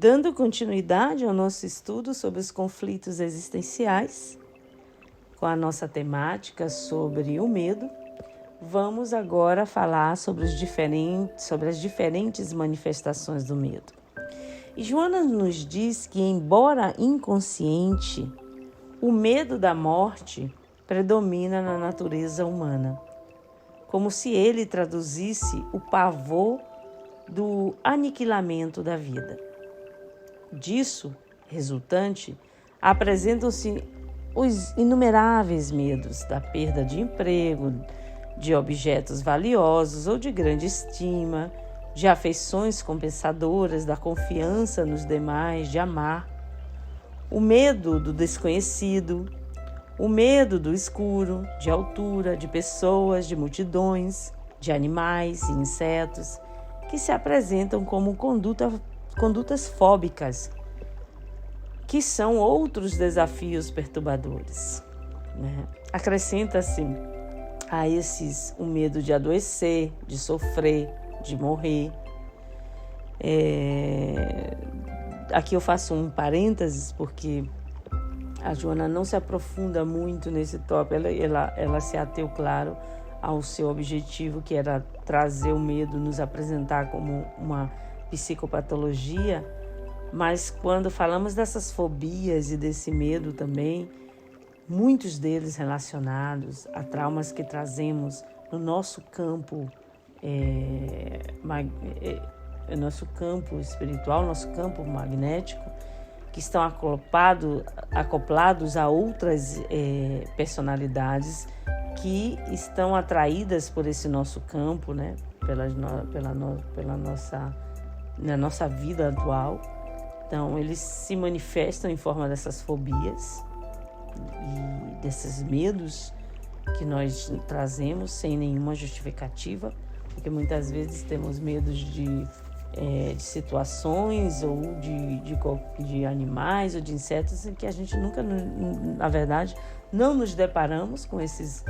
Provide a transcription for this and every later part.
Dando continuidade ao nosso estudo sobre os conflitos existenciais, com a nossa temática sobre o medo, vamos agora falar sobre as diferentes manifestações do medo. E Joana nos diz que, embora inconsciente, o medo da morte predomina na natureza humana, como se ele traduzisse o pavor do aniquilamento da vida. Disso resultante, apresentam-se os inumeráveis medos da perda de emprego, de objetos valiosos ou de grande estima, de afeições compensadoras, da confiança nos demais, de amar, o medo do desconhecido, o medo do escuro, de altura, de pessoas, de multidões, de animais e insetos, que se apresentam como condutas fóbicas, que são outros desafios perturbadores. Aqurescenta-se a esses o medo de adoecer, de sofrer, de morrer. Aqui eu faço um parênteses, porque a Joana não se aprofunda muito nesse tópico, ela se ateu, claro, ao seu objetivo, que era trazer o medo, nos apresentar como uma psicopatologia, mas quando falamos dessas fobias e desse medo também, muitos deles relacionados a traumas que trazemos no nosso campo, nosso campo espiritual, nosso campo magnético, que estão acoplados a outras personalidades que estão atraídas por esse nosso campo, né? Na nossa vida atual. Então, eles se manifestam em forma dessas fobias e desses medos que nós trazemos sem nenhuma justificativa, porque muitas vezes temos medos de situações ou de animais ou de insetos em que a gente nunca, na verdade, não nos deparamos com essas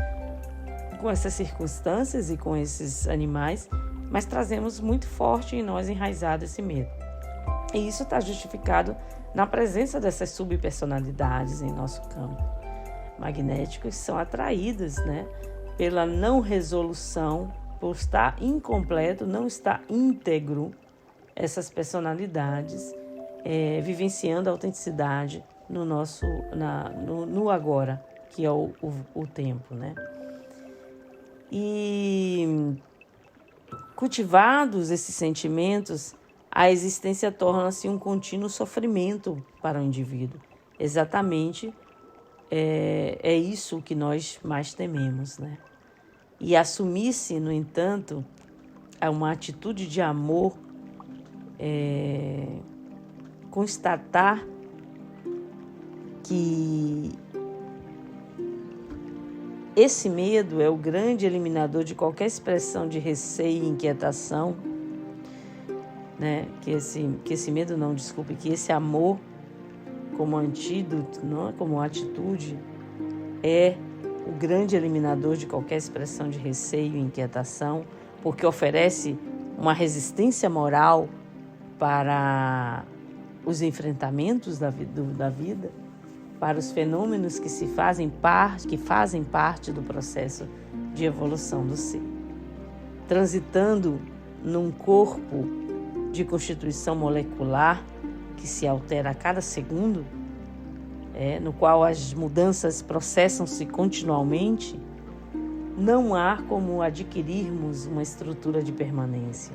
circunstâncias e com esses animais, mas trazemos muito forte em nós enraizado esse medo. E isso está justificado na presença dessas subpersonalidades em nosso campo magnético, que são atraídas, né, pela não resolução, por estar incompleto, não estar íntegro, essas personalidades vivenciando a autenticidade no agora, que é o tempo, né? E cultivados esses sentimentos, a existência torna-se um contínuo sofrimento para o indivíduo. Exatamente é isso que nós mais tememos, né? E assumir-se, no entanto, uma atitude de amor, constatar que esse medo é o grande eliminador de qualquer expressão de receio e inquietação, né? Que esse amor como antídoto, não é? Como atitude, é o grande eliminador de qualquer expressão de receio e inquietação, porque oferece uma resistência moral para os enfrentamentos da vida, para os fenômenos que fazem parte do processo de evolução do ser. Transitando num corpo de constituição molecular que se altera a cada segundo, no qual as mudanças processam-se continuamente, não há como adquirirmos uma estrutura de permanência,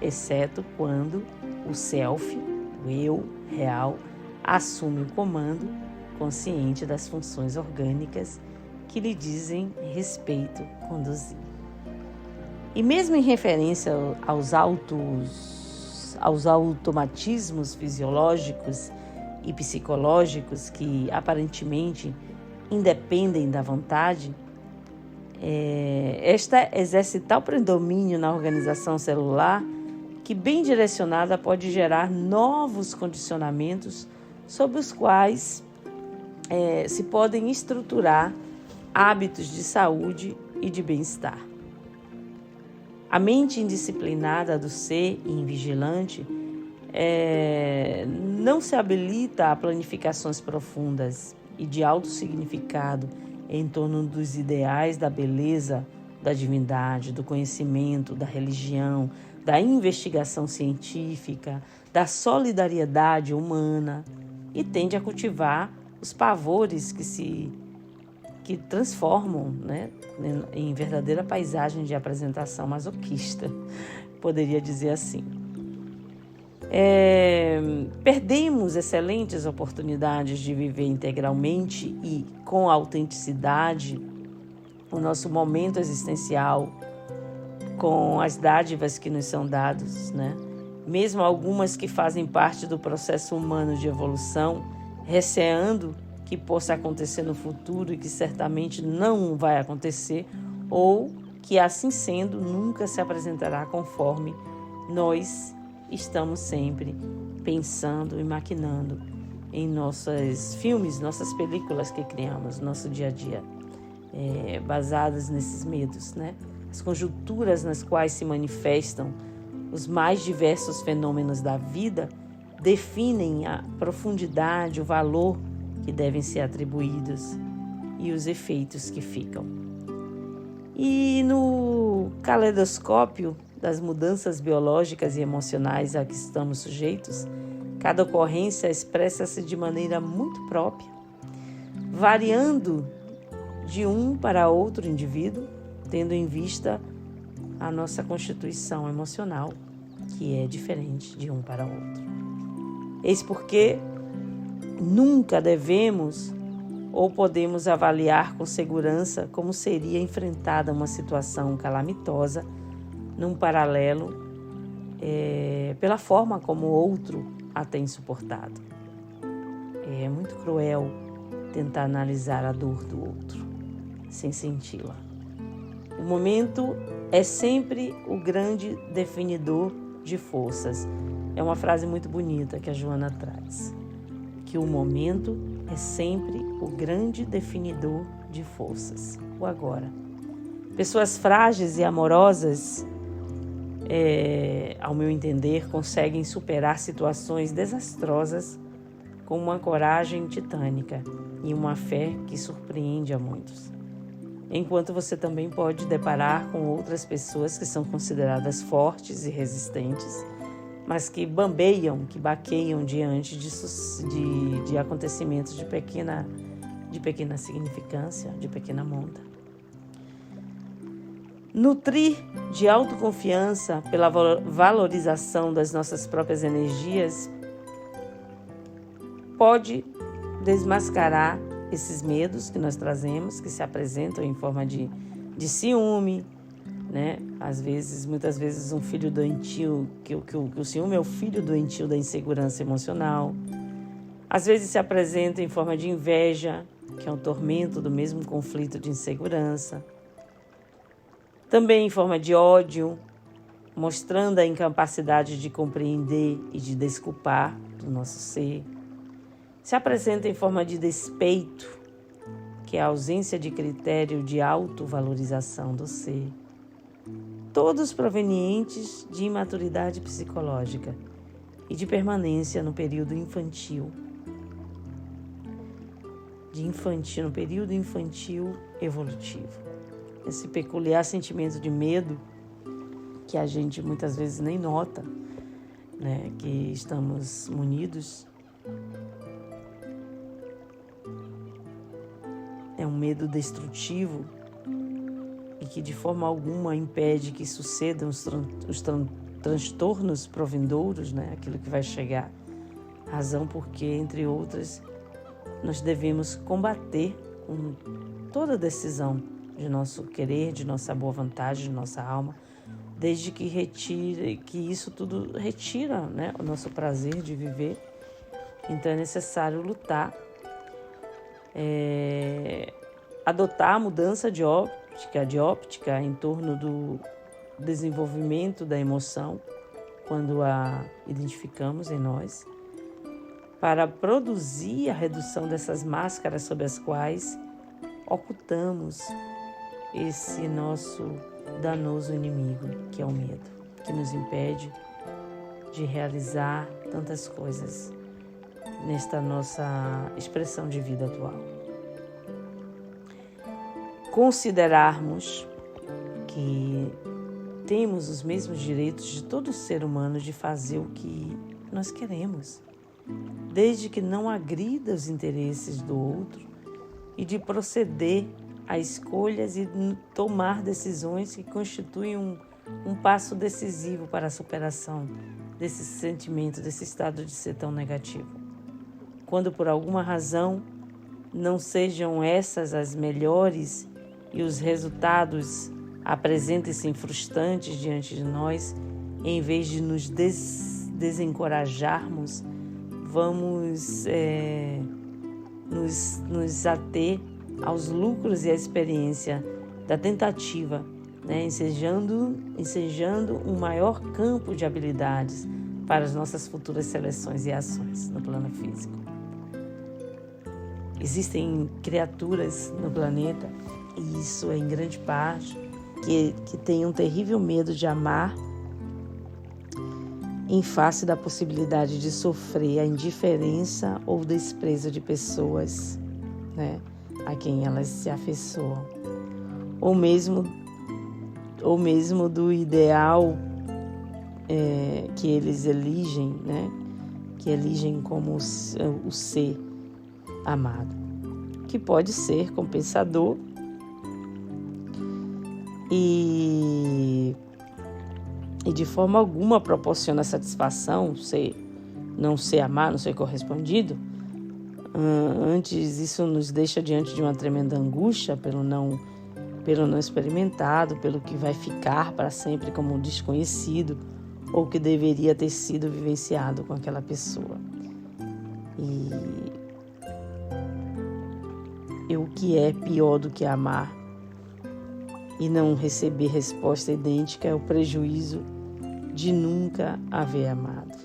exceto quando o self, o eu real, assume o comando consciente das funções orgânicas que lhe dizem respeito conduzir. E mesmo em referência aos automatismos fisiológicos e psicológicos que aparentemente independem da vontade, esta exerce tal predomínio na organização celular que, bem direcionada, pode gerar novos condicionamentos sobre os quais se podem estruturar hábitos de saúde e de bem-estar. A mente indisciplinada do ser invigilante não se habilita a planificações profundas e de alto significado em torno dos ideais da beleza, da divindade, do conhecimento, da religião, da investigação científica, da solidariedade humana, e tende a cultivar os pavores que transformam, né, em verdadeira paisagem de apresentação masoquista, poderia dizer assim. Perdemos excelentes oportunidades de viver integralmente e com autenticidade o nosso momento existencial, com as dádivas que nos são dadas, né? Mesmo algumas que fazem parte do processo humano de evolução, receando que possa acontecer no futuro e que certamente não vai acontecer, ou que, assim sendo, nunca se apresentará conforme nós estamos sempre pensando e maquinando em nossos filmes, nossas películas que criamos no nosso dia a dia, baseadas nesses medos, né? As conjunturas nas quais se manifestam os mais diversos fenômenos da vida definem a profundidade, o valor que devem ser atribuídos e os efeitos que ficam. E no caleidoscópio das mudanças biológicas e emocionais a que estamos sujeitos, cada ocorrência expressa-se de maneira muito própria, variando de um para outro indivíduo, tendo em vista a nossa constituição emocional, que é diferente de um para outro. Eis porque nunca devemos ou podemos avaliar com segurança como seria enfrentada uma situação calamitosa num paralelo, pela forma como o outro a tem suportado. É muito cruel tentar analisar a dor do outro sem senti-la. O momento é sempre o grande definidor de forças. É uma frase muito bonita que a Joana traz. Que o momento é sempre o grande definidor de forças. O agora. Pessoas frágeis e amorosas, ao meu entender, conseguem superar situações desastrosas com uma coragem titânica e uma fé que surpreende a muitos. Enquanto você também pode deparar com outras pessoas que são consideradas fortes e resistentes, mas que bambeiam, que baqueiam diante de acontecimentos de pequena significância, de pequena monta. Nutrir de autoconfiança pela valorização das nossas próprias energias pode desmascarar esses medos que nós trazemos, que se apresentam em forma de ciúme, né? Muitas vezes um filho doentio, que o ciúme é o filho doentio da insegurança emocional. Às vezes se apresenta em forma de inveja, que é um tormento do mesmo conflito de insegurança. Também em forma de ódio, mostrando a incapacidade de compreender e de desculpar do nosso ser. Se apresenta em forma de despeito, que é a ausência de critério de autovalorização do ser. Todos provenientes de imaturidade psicológica e de permanência no período infantil. No período infantil evolutivo. Esse peculiar sentimento de medo que a gente muitas vezes nem nota, né, que estamos munidos. É um medo destrutivo e que de forma alguma impede que sucedam os transtornos provindouros, né? Aquilo que vai chegar. Razão porque, entre outras, nós devemos combater com toda a decisão de nosso querer, de nossa boa vontade, de nossa alma, desde que isso tudo retira, né, o nosso prazer de viver. Então é necessário lutar, adotar a mudança de óptica em torno do desenvolvimento da emoção, quando a identificamos em nós, para produzir a redução dessas máscaras sob as quais ocultamos esse nosso danoso inimigo, que é o medo, que nos impede de realizar tantas coisas nesta nossa expressão de vida atual. Considerarmos que temos os mesmos direitos de todo ser humano de fazer o que nós queremos, desde que não agrida os interesses do outro e de proceder a escolhas e tomar decisões que constituem um passo decisivo para a superação desse sentimento, desse estado de ser tão negativo. Quando por alguma razão não sejam essas as melhores e os resultados apresentem-se frustrantes diante de nós, em vez de nos desencorajarmos, vamos nos ater aos lucros e à experiência da tentativa, ensejando um maior campo de habilidades para as nossas futuras seleções e ações no plano físico. Existem criaturas no planeta, e isso é em grande parte, que têm um terrível medo de amar em face da possibilidade de sofrer a indiferença ou desprezo de pessoas, a quem elas se afeiçoam, ou mesmo do ideal que eles eligem, que eligem como o ser amado, que pode ser compensador e de forma alguma proporciona satisfação, não ser amado, não ser correspondido. Antes, isso nos deixa diante de uma tremenda angústia pelo não experimentado, pelo que vai ficar para sempre como desconhecido ou que deveria ter sido vivenciado com aquela pessoa. E o que é pior do que amar e não receber resposta idêntica é o prejuízo de nunca haver amado.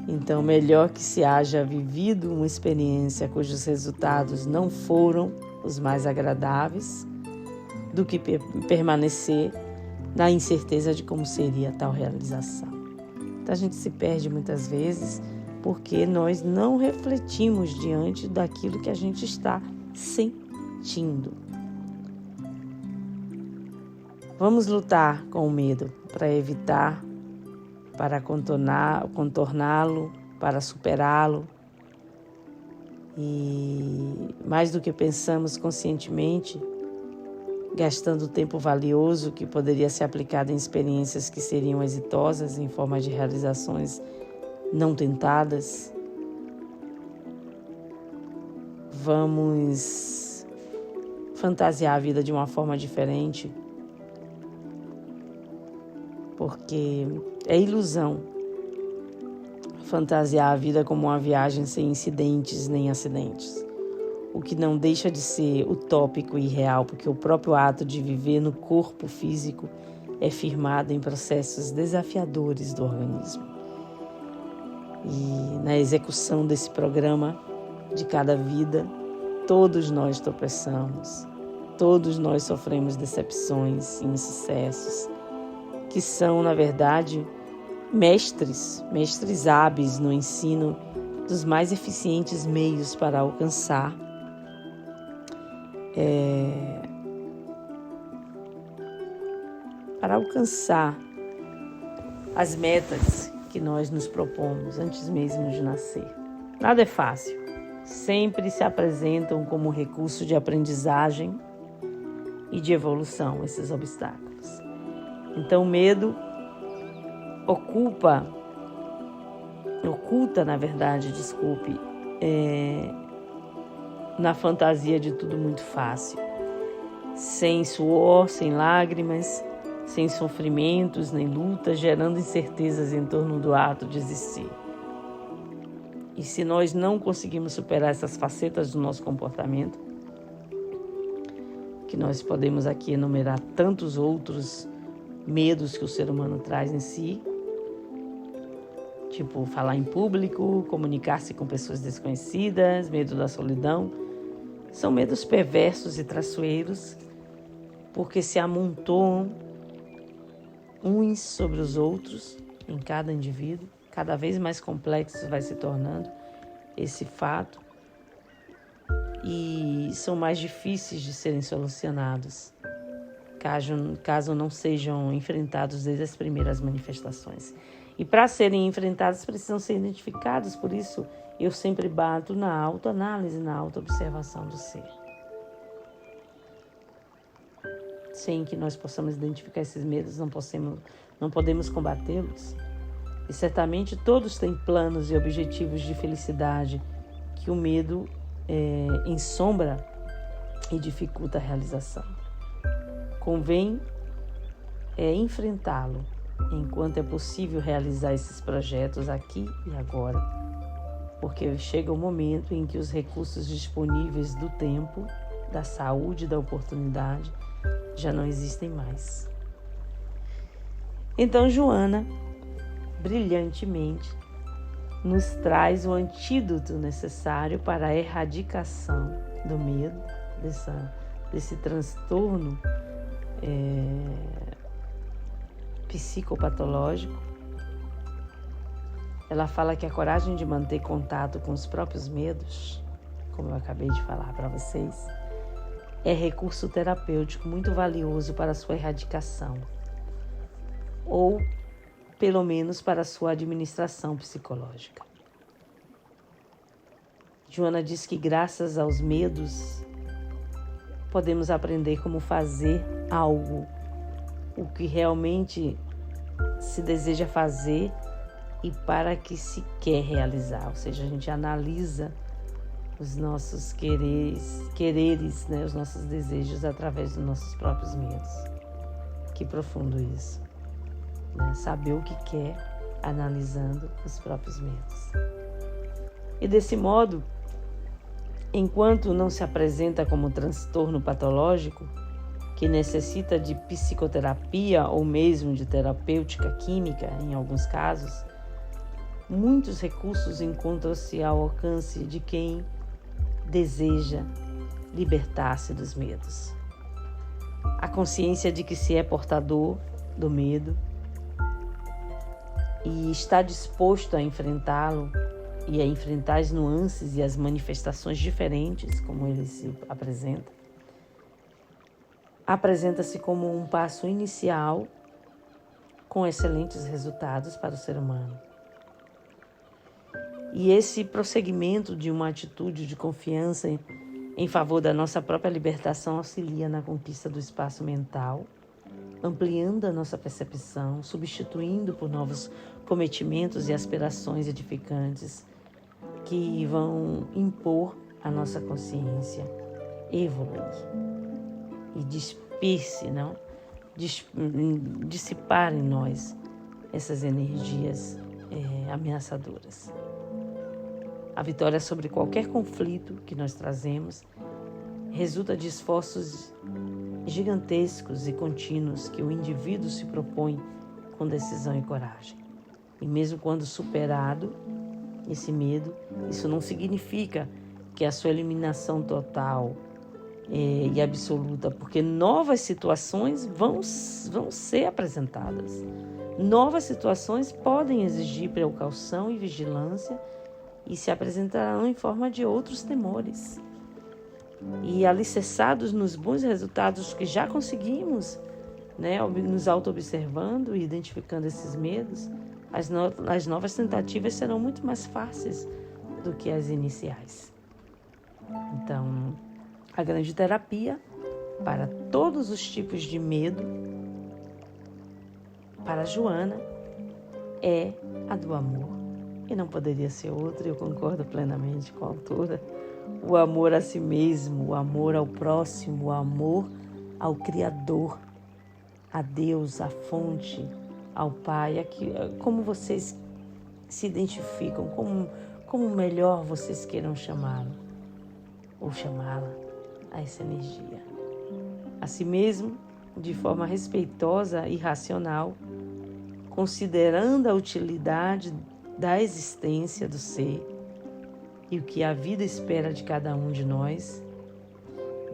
Então, melhor que se haja vivido uma experiência cujos resultados não foram os mais agradáveis, do que permanecer na incerteza de como seria tal realização. Então, a gente se perde muitas vezes porque nós não refletimos diante daquilo que a gente está sentindo. Vamos lutar com o medo para evitar, para contorná-lo, para superá-lo. E mais do que pensamos conscientemente, gastando tempo valioso que poderia ser aplicado em experiências que seriam exitosas em forma de realizações não tentadas, vamos fantasiar a vida de uma forma diferente, porque é ilusão fantasiar a vida como uma viagem sem incidentes nem acidentes, o que não deixa de ser utópico e irreal, porque o próprio ato de viver no corpo físico é firmado em processos desafiadores do organismo. E na execução desse programa de cada vida, todos nós tropeçamos, todos nós sofremos decepções e insucessos, que são, na verdade, mestres hábeis no ensino dos mais eficientes meios para alcançar as metas que nós nos propomos antes mesmo de nascer. Nada é fácil. Sempre se apresentam como recurso de aprendizagem e de evolução esses obstáculos. Então o medo oculta, na fantasia de tudo muito fácil, sem suor, sem lágrimas, sem sofrimentos nem lutas, gerando incertezas em torno do ato de existir. E se nós não conseguimos superar essas facetas do nosso comportamento, que nós podemos aqui enumerar tantos outros medos que o ser humano traz em si, tipo falar em público, comunicar-se com pessoas desconhecidas, medo da solidão, são medos perversos e traiçoeiros, porque se amontoam uns sobre os outros em cada indivíduo, Cada vez mais complexo vai se tornando esse fato e são mais difíceis de serem solucionados, caso não sejam enfrentados desde as primeiras manifestações. E para serem enfrentados precisam ser identificados, por isso eu sempre bato na autoanálise, na autoobservação do ser. Sem que nós possamos identificar esses medos, não podemos combatê-los. E certamente todos têm planos e objetivos de felicidade que o medo ensombra e dificulta a realização. Convém enfrentá-lo enquanto é possível realizar esses projetos aqui e agora, porque chega o momento em que os recursos disponíveis do tempo, da saúde e da oportunidade já não existem mais. Então, Joana, brilhantemente, nos traz o antídoto necessário para a erradicação do medo, desse transtorno psicopatológico. Ela fala que a coragem de manter contato com os próprios medos, como eu acabei de falar para vocês, é recurso terapêutico muito valioso para a sua erradicação, ou pelo menos para a sua administração psicológica. Joana diz que graças aos medos podemos aprender como fazer algo, o que realmente se deseja fazer e para que se quer realizar. Ou seja, a gente analisa os nossos quereres, né, os nossos desejos através dos nossos próprios medos. Que profundo isso, né? Saber o que quer analisando os próprios medos. E desse modo, enquanto não se apresenta como transtorno patológico, que necessita de psicoterapia ou mesmo de terapêutica química, em alguns casos, muitos recursos encontram-se ao alcance de quem deseja libertar-se dos medos. A consciência de que se é portador do medo e está disposto a enfrentá-lo e a enfrentar as nuances e as manifestações diferentes, como ele se apresenta-se como um passo inicial com excelentes resultados para o ser humano. E esse prosseguimento de uma atitude de confiança em favor da nossa própria libertação auxilia na conquista do espaço mental, ampliando a nossa percepção, substituindo por novos cometimentos e aspirações edificantes que vão impor a nossa consciência evoluir e dissipar em nós essas energias ameaçadoras. A vitória sobre qualquer conflito que nós trazemos resulta de esforços gigantescos e contínuos que o indivíduo se propõe com decisão e coragem. E mesmo quando superado esse medo, isso não significa que a sua eliminação total e absoluta, porque novas situações vão ser apresentadas. Novas situações podem exigir precaução e vigilância e se apresentarão em forma de outros temores. E alicerçados nos bons resultados que já conseguimos, né, nos auto-observando e identificando esses medos, as novas tentativas serão muito mais fáceis do que as iniciais. Então, a grande terapia para todos os tipos de medo, para Joana, é a do amor. E não poderia ser outra, eu concordo plenamente com a autora. O amor a si mesmo, o amor ao próximo, o amor ao Criador, a Deus, à fonte, ao Pai. Como vocês se identificam, como melhor vocês queiram chamá-lo ou chamá-la a essa energia. A si mesmo, de forma respeitosa e racional, considerando a utilidade da existência do ser e o que a vida espera de cada um de nós,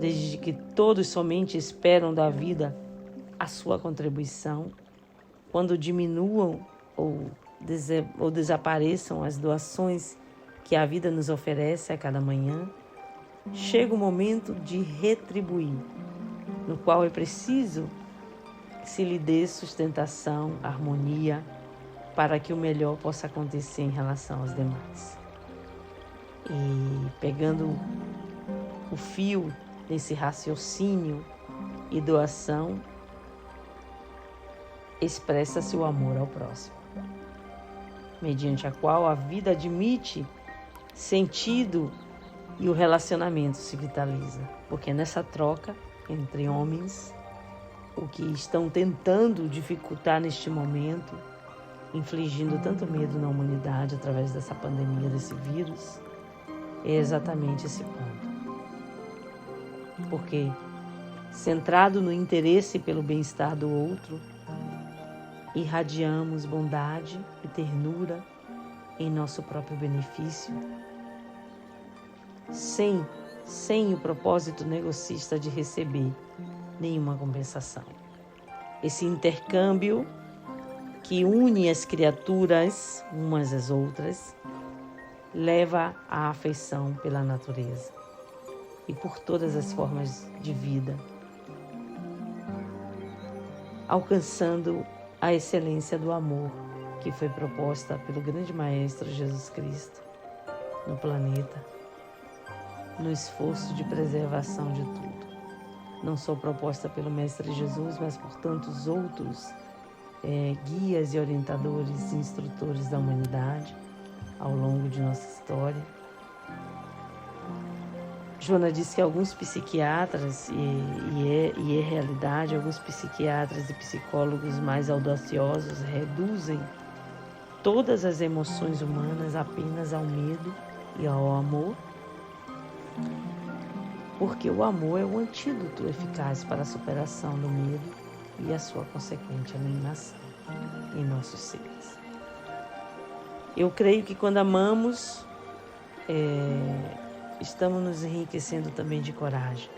desde que todos somente esperam da vida a sua contribuição, quando diminuam ou ou desapareçam as doações que a vida nos oferece a cada manhã, chega o momento de retribuir, no qual é preciso que se lhe dê sustentação, harmonia, para que o melhor possa acontecer em relação aos demais. E pegando o fio desse raciocínio e doação, expressa-se o amor ao próximo, mediante a qual a vida admite sentido e o relacionamento se vitaliza, porque nessa troca entre homens, o que estão tentando dificultar neste momento, infligindo tanto medo na humanidade através dessa pandemia, desse vírus, é exatamente esse ponto. Porque, centrado no interesse pelo bem-estar do outro, irradiamos bondade e ternura em nosso próprio benefício, sem o propósito negocista de receber nenhuma compensação. Esse intercâmbio que une as criaturas umas às outras leva à afeição pela natureza e por todas as formas de vida, alcançando a excelência do amor que foi proposta pelo grande Maestro Jesus Cristo no planeta, no esforço de preservação de tudo. Não só proposta pelo Mestre Jesus, mas por tantos outros guias e orientadores e instrutores da humanidade ao longo de nossa história. Joana disse que alguns psiquiatras, e é realidade, alguns psiquiatras e psicólogos mais audaciosos reduzem todas as emoções humanas apenas ao medo e ao amor, porque o amor é o antídoto eficaz para a superação do medo e a sua consequente eliminação em nossos seres. Eu creio que quando amamos, estamos nos enriquecendo também de coragem.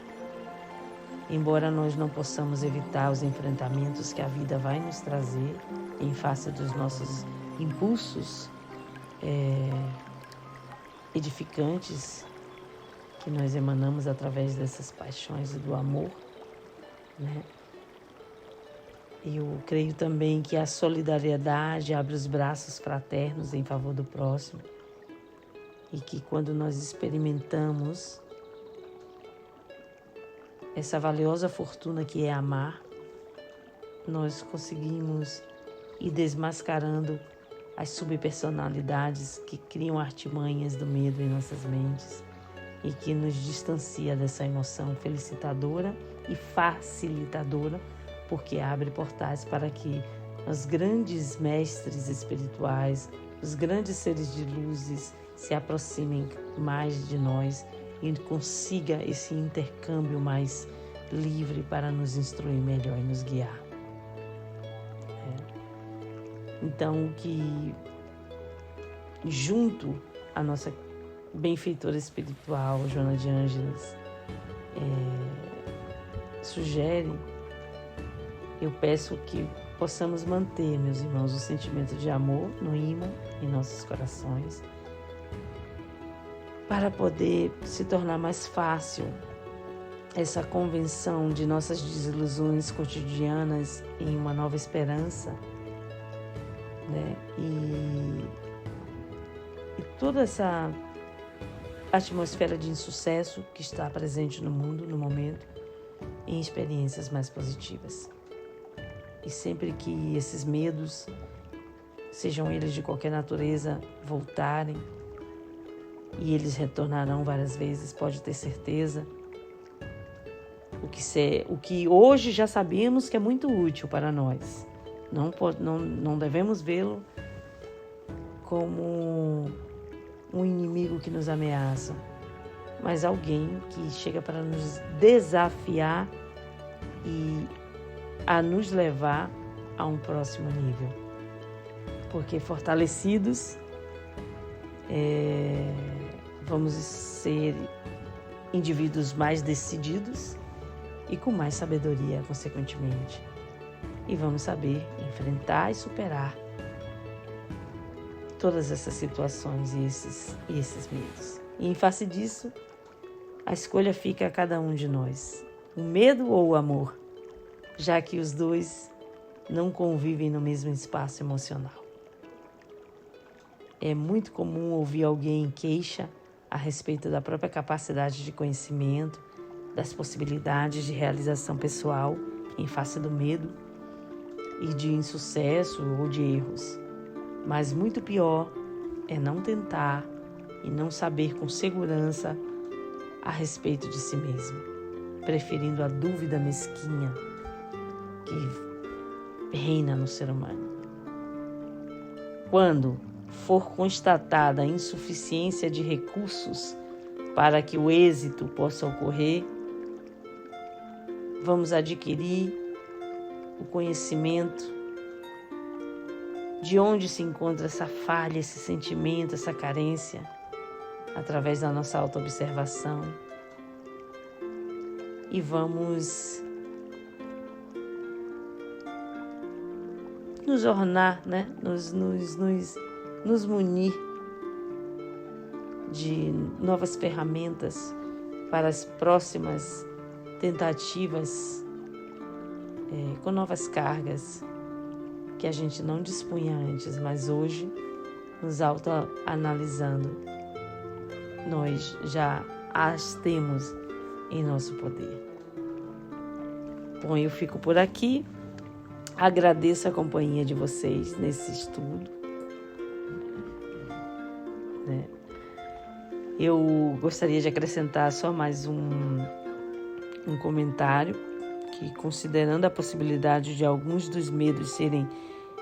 Embora nós não possamos evitar os enfrentamentos que a vida vai nos trazer em face dos nossos impulsos edificantes que nós emanamos através dessas paixões e do amor, né? Eu creio também que a solidariedade abre os braços fraternos em favor do próximo e que quando nós experimentamos essa valiosa fortuna que é amar, nós conseguimos ir desmascarando as subpersonalidades que criam artimanhas do medo em nossas mentes e que nos distancia dessa emoção felicitadora e facilitadora, porque abre portais para que os grandes mestres espirituais, os grandes seres de luzes se aproximem mais de nós e consiga esse intercâmbio mais livre para nos instruir melhor e nos guiar. Então, que junto à nossa benfeitora espiritual, Joana de Ângeles, sugere, eu peço que possamos manter, meus irmãos, o sentimento de amor no ímã em nossos corações, para poder se tornar mais fácil essa convenção de nossas desilusões cotidianas em uma nova esperança, né? E toda essa atmosfera de insucesso que está presente no mundo, no momento, em experiências mais positivas. E sempre que esses medos, sejam eles de qualquer natureza, voltarem, e eles retornarão várias vezes, pode ter certeza, o que hoje já sabemos que é muito útil para nós. Não devemos vê-lo como um inimigo que nos ameaça, mas alguém que chega para nos desafiar e a nos levar a um próximo nível. Porque fortalecidos, vamos ser indivíduos mais decididos e com mais sabedoria, consequentemente. E vamos saber enfrentar e superar todas essas situações e esses medos. E em face disso, a escolha fica a cada um de nós. O medo ou o amor, já que os dois não convivem no mesmo espaço emocional. É muito comum ouvir alguém queixa a respeito da própria capacidade de conhecimento, das possibilidades de realização pessoal em face do medo e de insucesso ou de erros. Mas muito pior é não tentar e não saber com segurança a respeito de si mesmo, preferindo a dúvida mesquinha que reina no ser humano. Quando for constatada a insuficiência de recursos para que o êxito possa ocorrer, vamos adquirir o conhecimento de onde se encontra essa falha, esse sentimento, essa carência, através da nossa autoobservação. E vamos nos ornar, né? Nos munir de novas ferramentas para as próximas tentativas, com novas cargas que a gente não dispunha antes, mas hoje, nos autoanalisando, nós já as temos em nosso poder. Bom, eu fico por aqui. Agradeço a companhia de vocês nesse estudo. Eu gostaria de acrescentar só mais um comentário, que considerando a possibilidade de alguns dos medos serem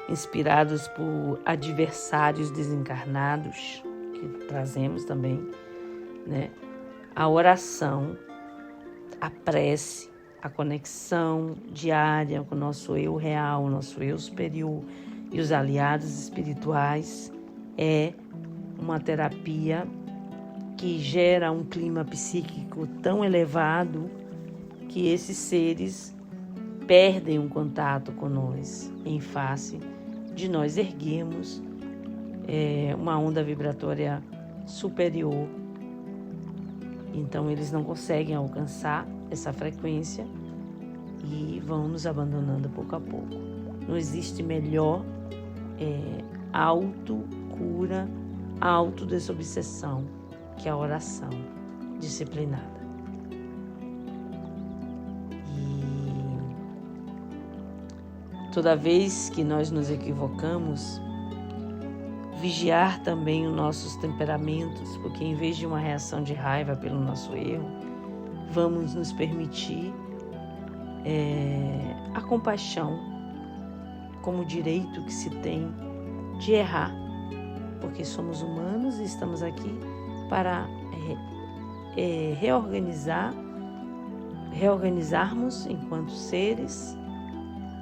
inspirados por adversários desencarnados, que trazemos também, né? A oração, a prece, a conexão diária com o nosso eu real, o nosso eu superior e os aliados espirituais é uma terapia que gera um clima psíquico tão elevado que esses seres perdem um contato com nós, em face de nós erguermos uma onda vibratória superior. Então eles não conseguem alcançar essa frequência e vão nos abandonando pouco a pouco. Não existe melhor autocura, autodesobsessão que a oração disciplinada. E toda vez que nós nos equivocamos, vigiar também os nossos temperamentos, porque em vez de uma reação de raiva pelo nosso erro, vamos nos permitir a compaixão como direito que se tem de errar, porque somos humanos e estamos aqui para reorganizarmos enquanto seres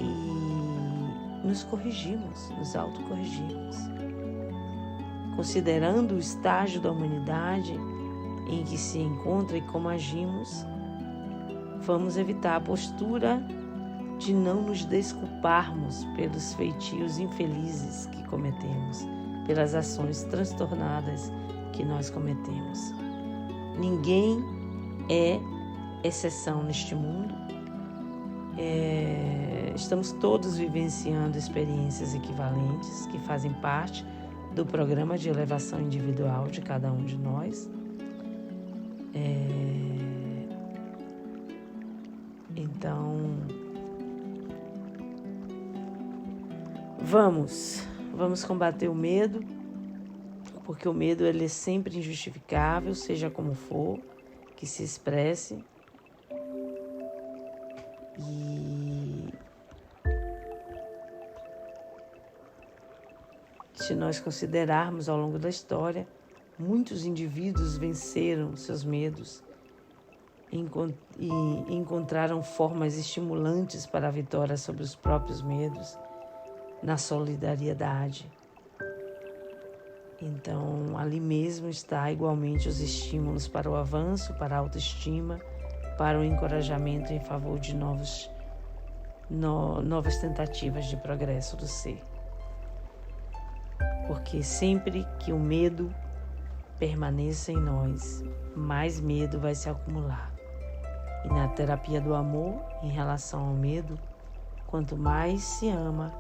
e nos corrigirmos, nos autocorrigirmos. Considerando o estágio da humanidade em que se encontra e como agimos, vamos evitar a postura de não nos desculparmos pelos feitios infelizes que cometemos, pelas ações transtornadas que nós cometemos. Ninguém é exceção neste mundo. Estamos todos vivenciando experiências equivalentes que fazem parte do programa de elevação individual de cada um de nós. Então, vamos combater o medo, porque o medo ele é sempre injustificável, seja como for, que se expresse. E se nós considerarmos ao longo da história, muitos indivíduos venceram seus medos e encontraram formas estimulantes para a vitória sobre os próprios medos na solidariedade. Então, ali mesmo está igualmente os estímulos para o avanço, para a autoestima, para o encorajamento em favor de novas tentativas de progresso do ser. porque sempre que o medo permaneça em nós, mais medo vai se acumular. E na terapia do amor, em relação ao medo, quanto mais se ama,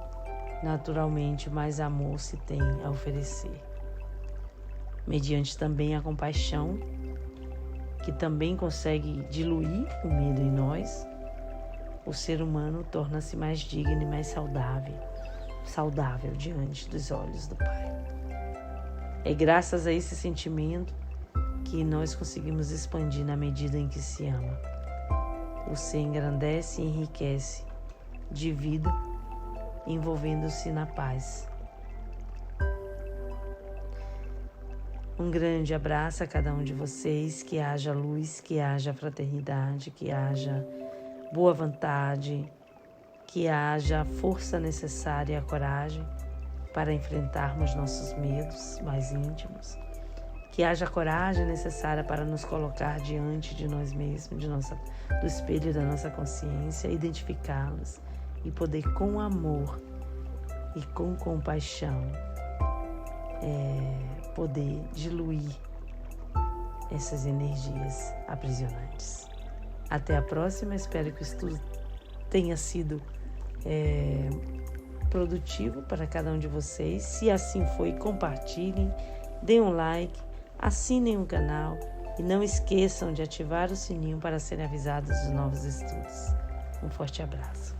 naturalmente mais amor se tem a oferecer. Mediante também a compaixão, que também consegue diluir o medo em nós, o ser humano torna-se mais digno e mais saudável diante dos olhos do Pai. É graças a esse sentimento que nós conseguimos expandir na medida em que se ama. O ser engrandece e enriquece de vida, envolvendo-se na paz. Um grande abraço a cada um de vocês, que haja luz, que haja fraternidade, que haja boa vontade, que haja a força necessária e a coragem para enfrentarmos nossos medos mais íntimos, que haja a coragem necessária para nos colocar diante de nós mesmos, do espelho da nossa consciência, identificá-los e poder com amor e com compaixão poder diluir essas energias aprisionantes. Até a próxima, espero que o estudo tenha sido produtivo para cada um de vocês. Se assim foi, compartilhem, deem um like, assinem o canal e não esqueçam de ativar o sininho para serem avisados dos novos estudos. Um forte abraço.